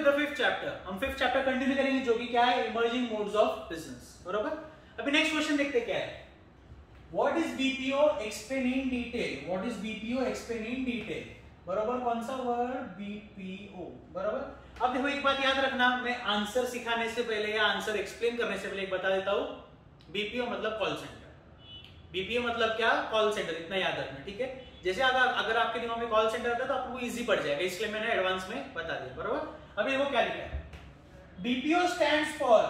With the fifth chapter. हम fifth chapter continue करेंगे जो कि क्या है, इमर्जिंग मोड्स ऑफ बिजनेस, बरोबर। अभी नेक्स्ट क्वेश्चन देखते क्या है, what is BPO, explain in detail. What is BPO, explain in detail, बरोबर। कौन सा वर्ड, बीपीओ, बरोबर। अब देखो एक बात याद रखना, मैं आंसर सिखाने से पहले या आंसर एक्सप्लेन करने से पहले एक बता देता हूं, बीपीओ मतलब कॉल सेंटर। बीपीओ मतलब क्या, कॉल सेंटर, इतना याद रखना, ठीक है। जैसे अगर आपके दिमाग में कॉल सेंटर आता है तो आपको इजी पड़ जाएगा, इसलिए मैंने एडवांस में बता दिया, बरोबर। अभी देखो क्या लिखा है, BPO stands for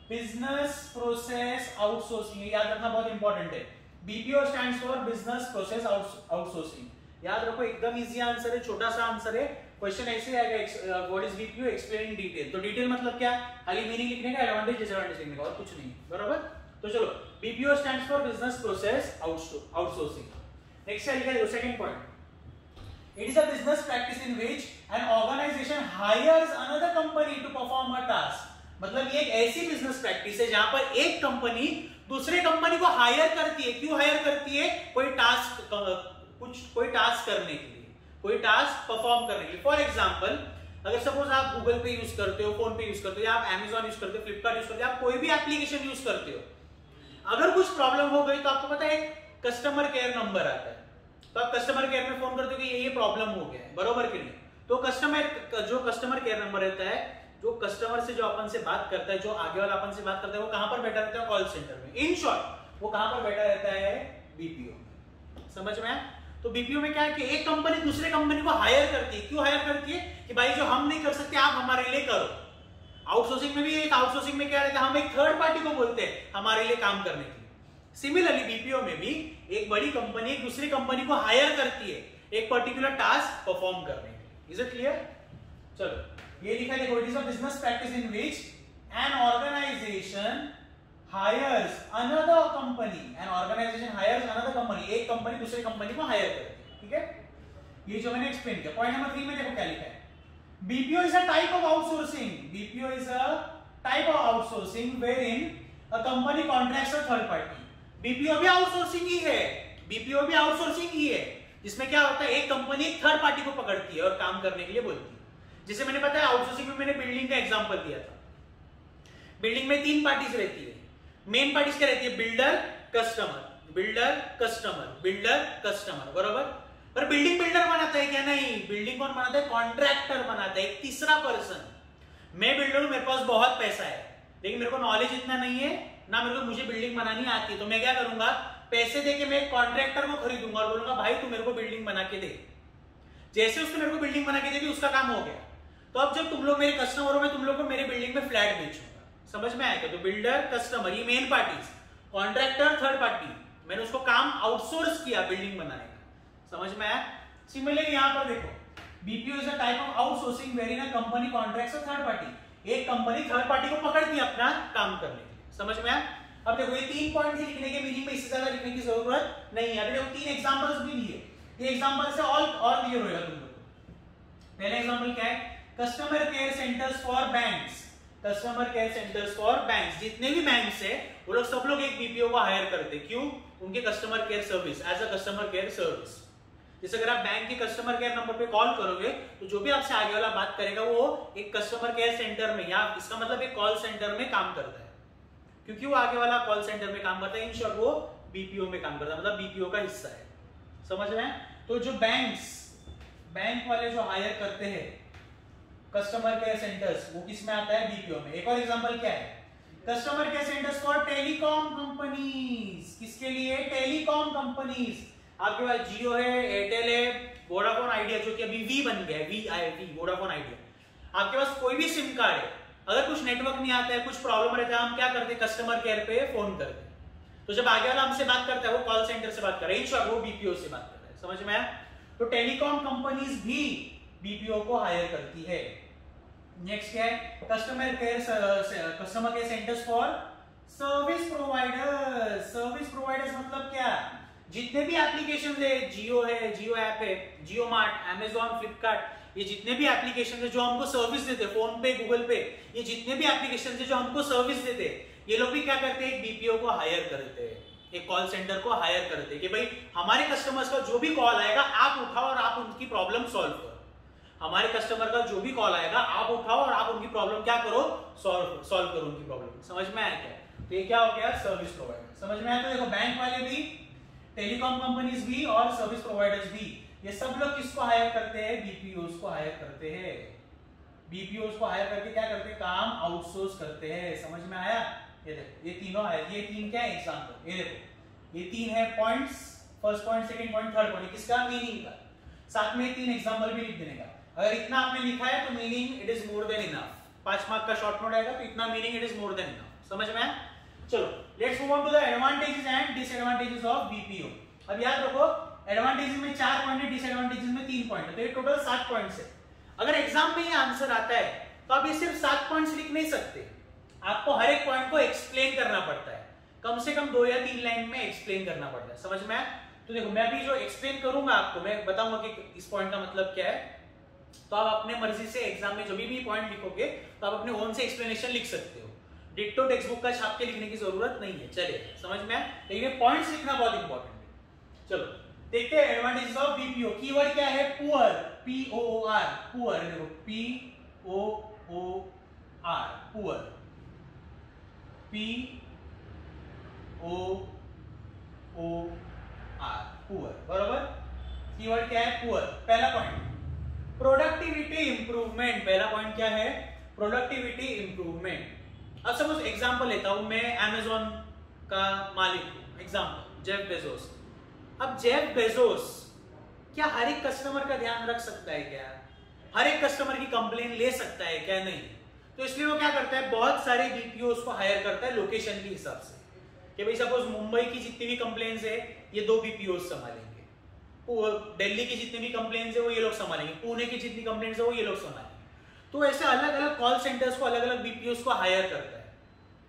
business process outsourcing. याद रखना, बहुत इंपॉर्टेंट है। BPO stands for business process outsourcing. याद रखो, एकदम इजी आंसर है, छोटा सा आंसर है। क्वेश्चन ऐसे आएगा, what is BPO, explain in detail. तो डिटेल मतलब क्या, खाली मीनिंग लिखने का, एडवांटेज डिसएडवांटेज लिखने का, और कुछ नहीं, बरोबर। तो चलो, BPO stands for business process outsourcing. Next है लिखा है second point, it is a business practice in which an organization hires another company to perform a task। मतलब ये एक ऐसी बिजनेस प्रैक्टिस है जहां पर एक कंपनी दूसरे कंपनी को हायर करती है। क्यों हायर करती है, कोई टास्क करने के लिए, कोई टास्क परफॉर्म करने के लिए। फॉर एग्जांपल, अगर सपोज आप गूगल पे यूज करते हो, फोन पे यूज करते हो, या आप अमेजॉन यूज करते हो, फ्लिपकार्ट यूज करते हो, आप कोई भी एप्लीकेशन यूज करते हो, अगर कुछ प्रॉब्लम हो गई तो आपको पता है कस्टमर केयर नंबर आता है, तो आप कस्टमर केयर में फोन करते हो कि ये प्रॉब्लम हो गया है, बरोबर कि नहीं। तो कस्टमर केयर नंबर रहता है, जो कस्टमर से जो अपन से बात करता है, जो आगे वाला अपन से बात करता है, वो कहां पर बैठा रहता है, कॉल सेंटर में। इन शॉर्ट वो कहां पर बैठा रहता है, बीपीओ में। समझ में आया। तो बीपीओ में क्या है कि एक कंपनी दूसरे कंपनी को हायर करती है। क्यों हायर करती है, कि भाई जो हम नहीं कर सकते आप हमारे लिए करो। आउटसोर्सिंग में भी, एक आउटसोर्सिंग में क्या रहता है, हम एक थर्ड पार्टी को बोलते हैं हमारे लिए काम करने के लिए। सिमिलरली बीपीओ में भी एक बड़ी कंपनी एक दूसरी कंपनी को हायर करती है एक पर्टिकुलर टास्क परफॉर्म करने के लिए। Is it clear. चलो ये लिखा है, देखो, it is a business practice in which an organisation hires another company. An organisation hires another company, एक कंपनी दूसरी कंपनी को हायर करती है, ठीक है। ये जो मैंने एक्सप्लेन किया। पॉइंट नंबर 3 में देखो क्या लिखा है, BPO is a type of outsourcing. BPO is a type of outsourcing wherein a company contracts a third party. BPO भी आउटसोर्सिंग ही है, बीपीओ भी आउटसोर्सिंग ही है, जिसमें क्या होता है, एक कंपनी एक थर्ड पार्टी को पकड़ती है और काम करने के लिए बोलती है। जैसे मैंने बताया आउटसोर्सिंग में मैंने बिल्डिंग का एग्जांपल दिया था। बिल्डिंग में 3 पार्टीज रहती है। मेन पार्टीज क्या रहती है, builder customer, builder customer, builder customer, बरोबर। पर बिल्डिंग बिल्डर बनाता है क्या, नहीं। बिल्डिंग कौन बनाता है, कॉन्ट्रैक्टर बनाता है, एक तीसरा पर्सन। मैं बिल्डर हूं, मेरे पास बहुत पैसा है, लेकिन मेरे को नॉलेज इतना नहीं है ना, मेरे को मुझे बिल्डिंग बनानी आती है। तो मैं क्या करूंगा, पैसे देके मैं एक कॉन्ट्रैक्टर को खरीदूंगा और बोलूंगा भाई तू मेरे को बिल्डिंग बना के दे। जैसे उसने मेरे को बिल्डिंग बना के दे दी, उसका काम हो गया। तो अब जब तुम लोग मेरे कस्टमर हो, मैं तुम लोग को मेरे बिल्डिंग में फ्लैट बेचूंगा। समझ में आएगा। तो बिल्डर कस्टमर, ये main parties, contractor third party, मैंने उसको काम आउटसोर्स किया बिल्डिंग बनाने का। समझ में आया। सिमिलरली यहां पर देखो, BPO is a type of outsourcing wherein a company contracts a third party. एक कंपनी थर्ड पार्टी को पकड़ती है अपना काम करने के लिए। समझ में आया। अब देखो ये 3 पॉइंट ही लिखने के, मीनिंग में इससे ज्यादा लिखने की जरूरत नहीं है। अभी देखो 3 एग्जांपल्स भी लिए, ये एग्जांपल से और क्लियर होगा तुम लोग को। पहला एग्जांपल क्या है, customer care centres for banks. Customer care centres for banks, जितने भी बैंक्स है वो लोग सब लोग एक बीपीओ को हायर करते हैं। क्यों, उनके customer care service, as a customer care service. जैसे अगर आप बैंक के कस्टमर केयर नंबर पे कॉल करोगे तो जो भी आपसे आगे वाला बात करेगा वो एक कस्टमर केयर सेंटर में, या इसका मतलब एक कॉल सेंटर में काम करता है, क्योंकि वो आगे वाला कॉल सेंटर में काम करता है। इन शॉर्ट वो बीपीओ में काम करता है, मतलब बीपीओ का हिस्सा है। समझ रहे हैं। तो जो बैंक वाले जो हायर करते हैं कस्टमर केयर सेंटर्स, वो किस में आता है, बीपीओ में। एक और एग्जांपल क्या है, customer care centres for telecom companies. किसके लिए, टेलीकॉम कंपनीज। आपके पास जियो है, एयरटेल है, वोडाफोन आइडिया, जो कि अभी वी बन गया है, वी वोडाफोन आइडिया। आपके पास कोई भी सिम कार्ड है, अगर कुछ नेटवर्क नहीं आता है, कुछ प्रॉब्लम रहता है, हम क्या करते हैं, कस्टमर केयर पे फोन करते हैं। तो जब आगे वाला हमसे बात करता है वो कॉल सेंटर से बात कर रहा है, इन शॉर्ट वो बीपीओ से बात कर रहा है। समझ में आया। तो टेलीकॉम कंपनीज भी बीपीओ को हायर करती है। नेक्स्ट क्या है, customer care centres for service providers. Service providers मतलब क्या, जितने भी एप्लीकेशन है, जियो है, जियो ऐप है, जियो मार्ट, अमेजॉन, फ्लिपकार्ट, ये जितने भी एप्लीकेशन है जो हमको सर्विस देते हैं, फोन पे, गूगल पे, ये जितने भी एप्लीकेशन है जो हमको सर्विस देते हैं, ये लोग भी क्या करते हैं, एक बीपीओ को हायर करते हैं, एक कॉल सेंटर को हायर करते हैं कि भाई हमारे कस्टमर्स का जो भी कॉल आएगा आप उठाओ और आप उनकी प्रॉब्लम सॉल्व करो। हमारे कस्टमर का जो भी कॉल आएगा आप उठाओ और आप उनकी प्रॉब्लम क्या करो, सॉल्व करो उनकी प्रॉब्लम। समझ में आया क्या? तो ये क्या हो गया, सर्विस प्रोवाइडर। समझ में आया? तो देखो बैंक वाले भी, टेलीकॉम कंपनीज भी और सर्विस प्रोवाइडर्स भी, ये सब लोग किसको हायर करते हैं, बीपीओस को हायर करते हैं। बीपीओस को हायर करके क्या करते हैं, काम आउटसोर्स करते हैं। समझ में आया? ये देखो ये तीनों है, ये तीन क्या है एग्जांपल, ये देखो ये तीन है points, first point, second point, third point, किसका, मीनिंग का। साथ में तीन एग्जांपल भी लिख देने का। अगर इतना आपने लिखा है तो meaning it is more than enough. 5 mark का शॉर्ट नोट आएगा तो इतना meaning it is more than enough. समझ में आया? चलो let's move on to the advantages and disadvantages of BPO. अब याद रखो एडवांटेजेस में 4 पॉइंट है, डिसएडवांटेजेस में 3 पॉइंट है, तो ये टोटल 7 पॉइंट्स है। अगर एग्जाम में ये आंसर आता है तो आप ये सिर्फ 7 पॉइंट्स लिख नहीं सकते, आपको हर एक पॉइंट को एक्सप्लेन करना पड़ता है, कम से कम 2 या 3 लाइन में एक्सप्लेन करना पड़ता है। समझ में आया? तो देखो मैं भी जो एक्सप्लेन करूंगा आपको, मैं बताऊंगा कि इस पॉइंट का मतलब क्या है, तो आप अपने मर्जी से एग्जाम में जो भी पॉइंट लिखोगे तो आप अपने ओन से एक्सप्लेनेशन लिख सकते हो। डिक्टो टेक्स्ट बुक का छाप के लिखने की जरूरत नहीं है। चलिए समझ में आया? लेकिन ये पॉइंट्स लिखना बहुत इंपॉर्टेंट है। चलो देखते हैं एडवांटेजेस ऑफ बीपीओ। कीवर्ड क्या है, poor, P O O R, poor. देखो P O O R, poor, P O O R, poor, बरोबर। कीवर्ड क्या है, पुअर। पहला पॉइंट प्रोडक्टिविटी इंप्रूवमेंट। पहला पॉइंट क्या है, प्रोडक्टिविटी इंप्रूवमेंट। अब सपोज एग्जांपल लेता हूं, मैं अमेज़न का मालिक हूं, एग्जांपल जेफ बेजोस। अब जेफ बेजोस क्या हर एक कस्टमर का ध्यान रख सकता है क्या, हर एक कस्टमर की कंप्लेन ले सकता है क्या, नहीं। तो इसलिए वो क्या करता है, बहुत सारे बीपीओस को हायर करता है लोकेशन के हिसाब से, कि भाई सपोज मुंबई की जितनी भी कंप्लेन्स है ये 2 बीपीओस संभालेंगे, दिल्ली की जितनी भी कंप्लेंट्स है वो ये लोग संभालेंगे, पुणे की जितनी कंप्लेंट्स है वो ये लोग संभालेंगे। तो ऐसे अलग अलग कॉल सेंटर्स को, अलग अलग बीपीओस को हायर करता है।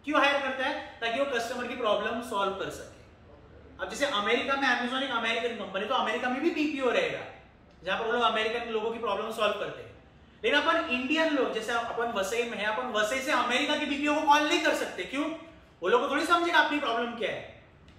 क्यों हायर करता है, ताकि वो कस्टमर की प्रॉब्लम सॉल्व कर सके। अब जैसे अमेरिका में अमेज़न एक अमेरिकन कंपनी, तो अमेरिका में भी बीपीओ रहेगा जहां पर वो लोग अमेरिकन लोगों की प्रॉब्लम सॉल्व करते हैं। लेकिन अपन इंडियन लोग, जैसे अपन वसई में है, अपन वसई से अमेरिका के बीपीओ को कॉल नहीं कर सकते। क्यों, वो लोग को थोड़ी समझेगा अपनी प्रॉब्लम क्या है,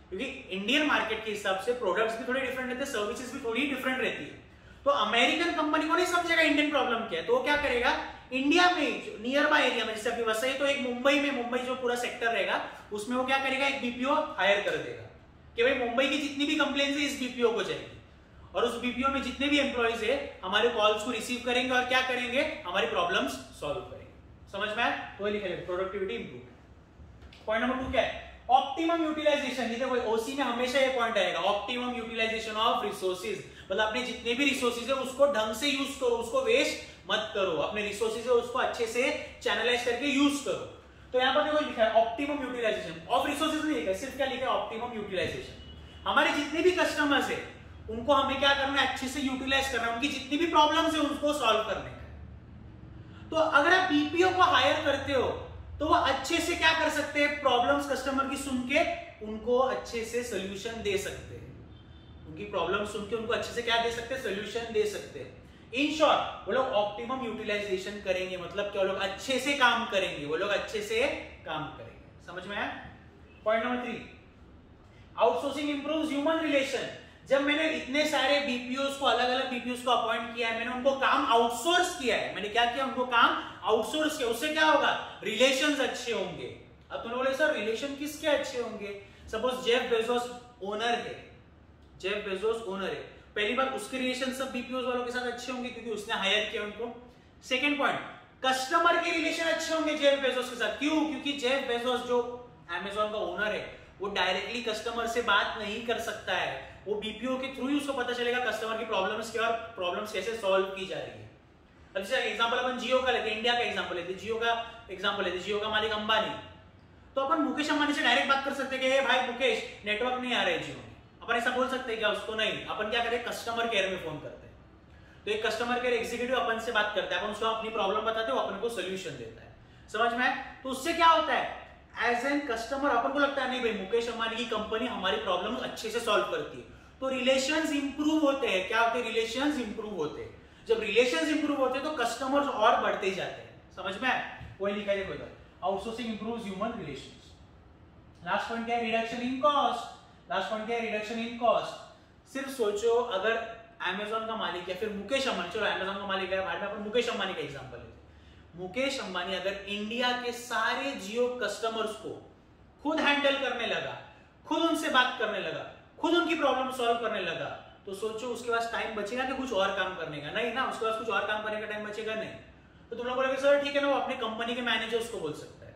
क्योंकि इंडियन मार्केट के हिसाब से प्रोडक्ट्स भी थोड़े डिफरेंट रहते हैं, सर्विसेज भी थोड़ी डिफरेंट रहती है। तो अमेरिकन कंपनी को नहीं समझेगा इंडियन प्रॉब्लम क्या है, तो वो क्या करेगा, इंडिया में नियर बाय एरिया में, जैसे अभी वसई तो एक मुंबई में, मुंबई जो पूरा सेक्टर रहेगा उसमें वो क्या करेगा, एक बीपीओ हायर कर देगा कि भाई मुंबई की जितनी भी कंप्लेंट्स है इस बीपीओ को जाएगी, और उस बीपीओ में जितने भी एम्प्लॉइज है हमारे कॉल्स को रिसीव करेंगे और क्या करेंगे, हमारी प्रॉब्लम्स सॉल्व करेंगे। समझ में आया? तो लिखेंगे प्रोडक्टिविटी इंप्रूवमेंट। पॉइंट नंबर 2 क्या है, ऑप्टिमम यूटिलाइजेशन। ये देखो ओसी में हमेशा ये पॉइंट आएगा, ऑप्टिमम यूटिलाइजेशन ऑफ रिसोर्सेज। मतलब अपने जितने भी रिसोर्सेज है उसको ढंग से यूज करो, उसको वेस्ट मत करो, अपने रिसोर्सेज है उसको अच्छे से चैनलाइज करके यूज करो। तो यहाँ पर देखो लिखा है ऑप्टिमम यूटिलाइजेशन ऑफ रिसोर्सेज, नहीं लिखा है, सिर्फ क्या लिखा है, ऑप्टिमम यूटिलाइजेशन। हमारे जितने भी कस्टमर्स है उनको हमें क्या करना है, अच्छे से यूटिलाइज करना है, उनकी जितनी भी प्रॉब्लम्स है उनको सॉल्व करने का। तो अगर आप बीपीओ को हायर करते हो तो वो अच्छे से क्या कर सकते हैं, प्रॉब्लम्स कस्टमर की सुन के उनको अच्छे से सोल्यूशन दे सकते हैं, उनकी प्रॉब्लम सुन के उनको अच्छे से क्या दे सकते हैं, सोल्यूशन दे सकते हैं। इन शॉर्ट वो लोग ऑप्टिमम यूटिलाइजेशन करेंगे, मतलब कि वो लोग अच्छे से काम करेंगे, वो लोग अच्छे से काम करेंगे। समझ में आया? Point number 3, outsourcing improves human relation. जब मैंने इतने सारे बीपीओस को, अलग अलग बीपीओस को अपॉइंट किया है, मैंने उनको काम आउटसोर्स किया है, मैंने क्या किया, उनको काम आउटसोर्स किया, उससे क्या होगा, रिलेशंस अच्छे होंगे। अब तुम बोले सर रिलेशन किसके अच्छे होंगे, सपोज जेफ बेजोस ओनर है, जेफ बेजोस ओनर है, पहली बार उसके रिलेशन सब बीपीओस वालों के साथ अच्छे होंगे क्योंकि उसने हायर किया उनको। सेकंड पॉइंट, कस्टमर के रिलेशन अच्छे होंगे जेफ बेजोस के साथ। क्यों, क्योंकि जेफ बेजोस जो अमेज़न का ओनर है वो डायरेक्टली कस्टमर से बात नहीं कर सकता है, वो बीपीओ के थ्रू ही उसको पता चलेगा कस्टमर की प्रॉब्लम्स क्या और प्रॉब्लम्स कैसे सॉल्व की जा रही है। अब जैसे एग्जांपल अपन जियो का लेते हैं, इंडिया का एग्जांपल लेते हैं, जियो का एग्जांपल लेते हैं, जियो का मालिक अंबानी। तो अपन मुकेश अंबानी से डायरेक्ट बात कर सकते हैं कि भाई मुकेश नेटवर्क नहीं आ रहा है जियो में, अपन ऐसा बोल सकते हैं क्या उसको, नहीं। अपन क्या करें, कस्टमर केयर में फोन करते हैं, तो एक कस्टमर केयर एग्जीक्यूटिव अपन से बात करता है, अपन उसको अपनी प्रॉब्लम बताते हैं, वो अपन को सोल्यूशन देता है। समझ में आए? तो उससे क्या होता है, एज एन कस्टमर अपन को लगता है नहीं भाई मुकेश अंबानी की कंपनी हमारी प्रॉब्लम अच्छे से सॉल्व करती है, तो रिलेशंस इंप्रूव होते हैं। क्या होते हैं, रिलेशंस इंप्रूव होते हैं। जब रिलेशंस इंप्रूव होते हैं तो कस्टमर्स और बढ़ते जाते हैं। समझ में आए? वही लिखा है देखो, outsourcing improves human relations. Last point क्या है, reduction in cost. Last point क्या है, रिडक्शन इन कॉस्ट। सिर्फ सोचो अगर अमेजोन का मालिक या फिर मुकेश अंबानी, चलो अमेजोन का मालिक है, बाद में अपन मुकेश अंबानी का एग्जांपल लेते हैं। मुकेश अंबानी अगर इंडिया के सारे जियो कस्टमर्स को खुद हैंडल करने लगा, खुद उनसे बात करने लगा, खुद उनकी प्रॉब्लम सॉल्व करने लगा, तो सोचो उसके पास टाइम बचेगा कि कुछ और काम करने का? नहीं ना, उसके पास कुछ और काम करने का टाइम बचेगा नहीं। तो तुम लोग बोलोगे सर ठीक है ना, वो अपने कंपनी के मैनेजर्स को बोल सकता है।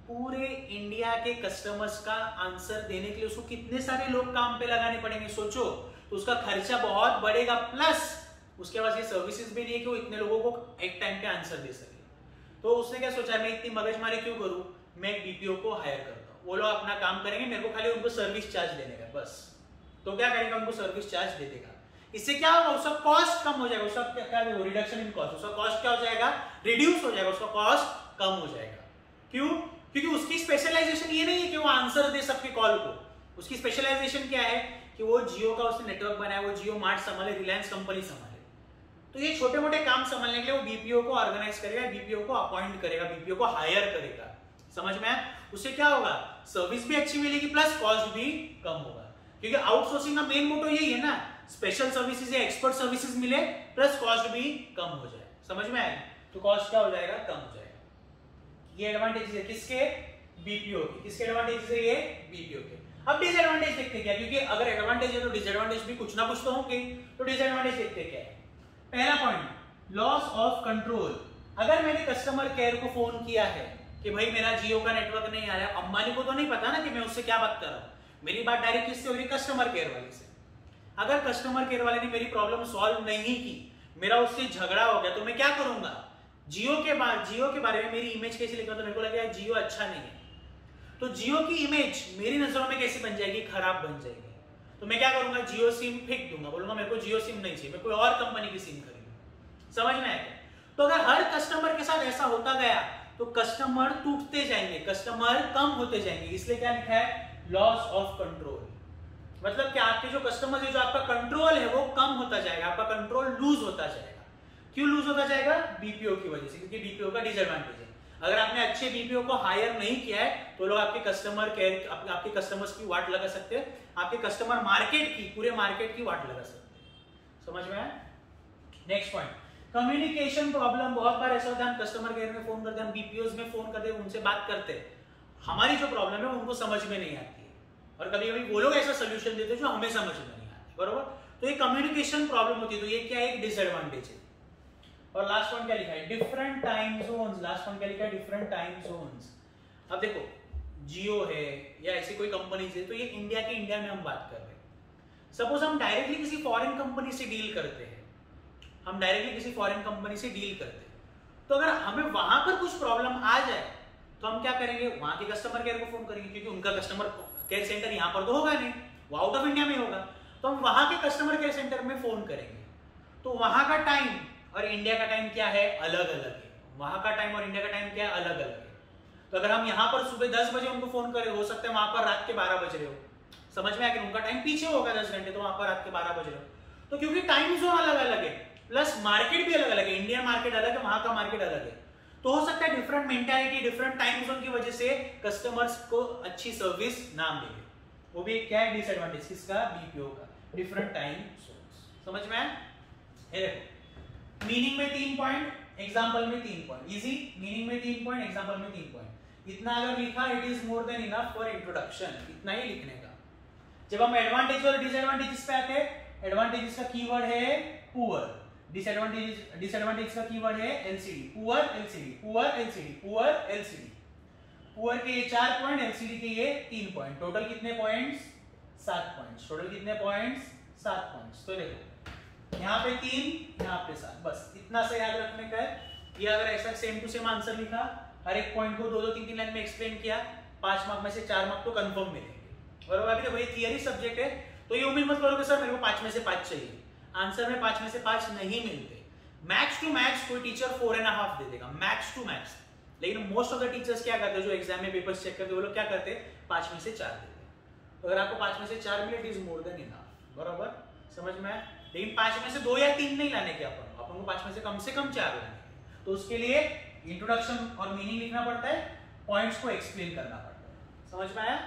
पूरे इंडिया के कस्टमर्स का आंसर देने के लिए उसको कितने सारे लोग काम पे लगाने पड़ेंगे सोचो, तो उसका खर्चा बहुत बढ़ेगा, प्लस उसके पास ये सर्विसेज भी नहीं है कि वो इतने लोगों को एक टाइम पे आंसर दे सके। तो उसने क्या सोचा, मैं इतनी मगजमारी क्यों करूं, मैं एक बीपीओ को हायर करता हूं, वो लोग अपना काम करेंगे, मेरे को खाली उनको सर्विस चार्ज देने का बस। तो क्या करेगा, उनको सर्विस चार्ज दे देगा। इससे क्या होगा, उसका कॉस्ट कम हो जाएगा, उसका क्या रिडक्शन इन कॉस्ट, उसका कॉस्ट क्या हो जाएगा, रिड्यूस हो जाएगा, उसका कॉस्ट कम हो जाएगा। क्यों? क्योंकि उसकी स्पेशलाइजेशन ये नहीं है कि वो आंसर दे सबके कॉल को, उसकी स्पेशलाइजेशन क्या है कि वो जियो का उसने नेटवर्क बनाया, वो जियो मार्ट संभाले, रिलायंस कंपनी संभाले। तो ये छोटे मोटे काम संभालने के लिए वो बीपीओ को ऑर्गेनाइज करेगा, बीपीओ को अपॉइंट करेगा, बीपीओ को हायर करेगा। समझ में आया? उससे क्या होगा, सर्विस भी अच्छी मिलेगी प्लस कॉस्ट भी कम होगा। क्योंकि आउटसोर्सिंग का मेन मोटो यही है ना, स्पेशल सर्विसेज या एक्सपर्ट सर्विसेज मिले प्लस कॉस्ट भी कम हो जाए। समझ में आया? तो कॉस्ट क्या हो जाएगा, कम हो जाएगा। ये एडवांटेज है किसके, बीपीओ के। किसके एडवांटेज है ये, बीपीओ के। अब डिसएडवांटेज देखते क्या, क्योंकि अगर एडवांटेज है तो डिसएडवांटेज भी कुछ ना कुछ तो होंगे। तो डिसएडवांटेज देखते क्या है। पहला पॉइंट, लॉस ऑफ कंट्रोल। अगर मैंने कस्टमर केयर को फोन किया है कि भाई मेरा जियो का नेटवर्क नहीं आ रहा, अंबानी को तो नहीं पता ना कि मैं उससे क्या बात कर रहा हूं, मेरी बात डायरेक्ट किससे हो रही, कस्टमर केयर वाले से। अगर कस्टमर केयर वाले ने मेरी प्रॉब्लम सॉल्व नहीं की, मेरा उससे झगड़ा हो गया, तो मैं क्या करूंगा, जियो के बारे में मेरी इमेज कैसी लिखा, तो मेरे को लगा जियो अच्छा नहीं है, तो जियो की इमेज मेरी नजरों में कैसी बन जाएगी, खराब बन जाएगी। तो मैं क्या करूंगा, जियो सिम फेंक दूंगा, बोलूंगा मेरे को जियो सिम नहीं चाहिए, मैं कोई और कंपनी की सिम खरीदूंगा। समझ में आया? तो अगर हर कस्टमर के साथ ऐसा होता गया तो कस्टमर टूटते जाएंगे, कस्टमर कम होते जाएंगे। इसलिए क्या लिखा है, लॉस ऑफ कंट्रोल। मतलब कि आपके जो कस्टमर है, जो आपका कंट्रोल है वो कम होता जाएगा, आपका कंट्रोल लूज होता जाएगा। क्यों लूज होता जाएगा, बीपीओ की वजह से, क्योंकि बीपीओ का डिसएडवांटेज है। अगर आपने अच्छे बीपीओ को हायर नहीं किया है तो लोग आपके कस्टमर केयर, आपके कस्टमर्स की वाट लगा सकते हैं, आपके कस्टमर मार्केट की, पूरे मार्केट की वाट लगा सकते हैं। समझ में आया? Next point, communication problem. बहुत बार ऐसा होता है, हम कस्टमर केयर में फोन करते हैं, हम बीपीओज में फोन करते हैं, उनसे बात करते हैं, हमारी जो प्रॉब्लम है उनको समझ में नहीं आती है, और कभी कभी वो लोग ऐसा सोल्यूशन देते हैं जो हमें समझ में नहीं आता, बरोबर? तो ये कम्युनिकेशन प्रॉब्लम होती है, तो ये क्या है, एक डिसएडवांटेज है। और लास्ट पॉइंट क्या लिखा है, different time zones. Last point क्या लिखा है, डिफरेंट टाइम जोन्स। अब देखो, जियो है या ऐसी कोई कंपनीज है, तो ये इंडिया में हम बात कर रहे हैं। सपोज हम डायरेक्टली किसी फॉरेन कंपनी से डील करते हैं, तो अगर हमें वहां पर कुछ प्रॉब्लम आ जाए तो हम क्या करेंगे, वहां के कस्टमर केयर को फोन करेंगे, क्योंकि उनका कस्टमर केयर सेंटर यहाँ पर तो होगा नहीं, वो आउट ऑफ इंडिया में होगा, तो हम वहां के कस्टमर केयर सेंटर में फोन करेंगे। तो वहां का टाइम और इंडिया का टाइम क्या है, अलग अलग है। वहां का टाइम और इंडिया का टाइम क्या है, अलग अलग है। तो अगर हम यहाँ पर सुबह 10 बजे उनको फोन करें, हो सकता है वहां पर रात के 12 बज रहे हो। समझ में आया कि उनका टाइम पीछे होगा 10 घंटे, तो वहां पर रात के 12 बज रहे हो। तो क्योंकि टाइम जोन अलग अलग है, प्लस मार्केट भी अलग अलग है, इंडियन मार्केट अलग है, वहां का मार्केट अलग है, तो हो सकता है different mentality, different time zone की वजह से कस्टमर्स को अच्छी सर्विस ना मिले। वो भी क्या है, डिसएडवांटेज किसका, बीपीओ का, डिफरेंट टाइम जोन्स। समझ में आया? देखो, मीनिंग में 3 पॉइंट, एग्जांपल में 3 पॉइंट। इजी, मीनिंग में 3 पॉइंट, एग्जांपल में 3 पॉइंट। इतना अगर लिखा, it is more than enough for introduction, इतना ही लिखने का। जब हम एडवांटेज और डिसएडवांटेजेस पे आते हैं, एडवांटेजेस का कीवर्ड है पुअर, डिसएडवांटेज का कीवर्ड है LCD. Poor LCD, poor LCD, poor LCD. Poor के ये 4 पॉइंट, एलसीडी के ये 3 पॉइंट, टोटल कितने पॉइंट्स, 7 पॉइंट्स। टोटल कितने पॉइंट्स, 7 पॉइंट्स। तो देखो, यहाँ पे 3, यहाँ पे 7, बस इतना सा याद रखने का है। ये अगर ऐसा सेम टू सेम आंसर लिखा, हर एक पॉइंट को 2-2, 3-3 लाइन में एक्सप्लेन किया, 5 मार्क में से 4 मार्क तो कंफर्म मिलेंगे। और अभी देखो ये थियरी सब्जेक्ट है, तो ये उम्मीद मत करो कि सर मेरे को 5 में से 5 चाहिए। आंसर में 5 में से 5 नहीं मिलते। मैक्स टू मैक्स कोई टीचर 4.5 दे देगा, मैक्स टू मैक्स। लेकिन मोस्ट ऑफ द टीचर्स क्या करते हैं, जो एग्जाम में पेपर्स चेक करते हैं, वो लोग क्या करते हैं, 5 में से 4 देते हैं। तो अगर आपको 5 में से 4 मिले, it is more than enough, बराबर? समझ में आया? लेकिन 5 में से 2 या 3 नहीं लाने के अपन को 5 में से कम 4 लाने। तो उसके लिए इंट्रोडक्शन और मीनिंग लिखना पड़ता है, पॉइंट्स को एक्सप्लेन करना पड़ता है। समझ में आया?